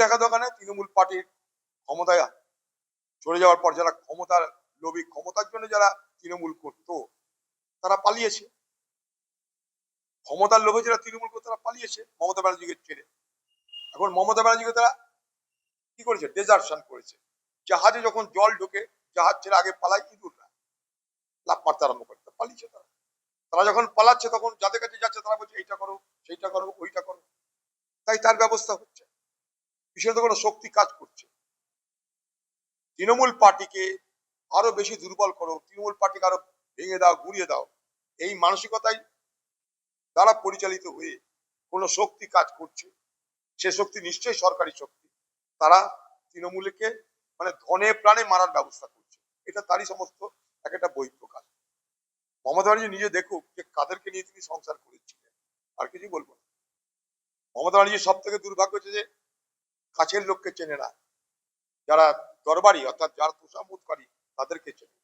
দেখা দোকানে তৃণমূল পার্টির ক্ষমতায় চলে যাওয়ার পর যারা ক্ষমতার লোভী, ক্ষমতার জন্য যারা তৃণমূল করতো তারা পালিয়েছে। ক্ষমতার লোভে যারা তৃণমূল করতো তারা পালিয়েছে মমতা ব্যানার্জিকে ছেড়ে। এখন মমতা ব্যানার্জিকে তারা কি করেছে? ডেজার্শন করেছে। জাহাজে যখন জল ঢোকে জাহাজ ছেড়ে আগে পালায় ইঁদুররা, লাফ মারতে আরম্ভ করে, পালিয়েছে তারা। তারা যখন পালাচ্ছে তখন যাদের কাছে যাচ্ছে তারা বলছে এইটা করো, সেইটা করো, ওইটা করো। তাই তার ব্যবস্থা হচ্ছে, বিশেষত কোনো শক্তি কাজ করছে। তৃণমূল পার্টিকে আরো বেশি দুর্বল করো, তৃণমূল পার্টিকে আরো ভেঙে দাও, গুড়িয়ে দাও, এই মানসিকতাই দ্বারা পরিচালিত হয়ে কোনো শক্তি কাজ করছে। সে শক্তি নিশ্চয়ই সরকারি শক্তি। তারা তৃণমূলকে মানে ধনে প্রাণে মারার ব্যবস্থা করছে। এটা তারই সমস্ত এক একটা বই প্রকাশ। মমতা ব্যানার্জি নিজে দেখুক যে কাদেরকে নিয়ে তিনি সংসার করেছিলেন, আর কিছু বলবো না। মমতা ব্যানার্জির সব থেকে দুর্ভাগ্য হচ্ছে যে কাছের লোককে চেনে না, যারা দরবারি অর্থাৎ যারা তোষামোদকারী তাদেরকে চেনে।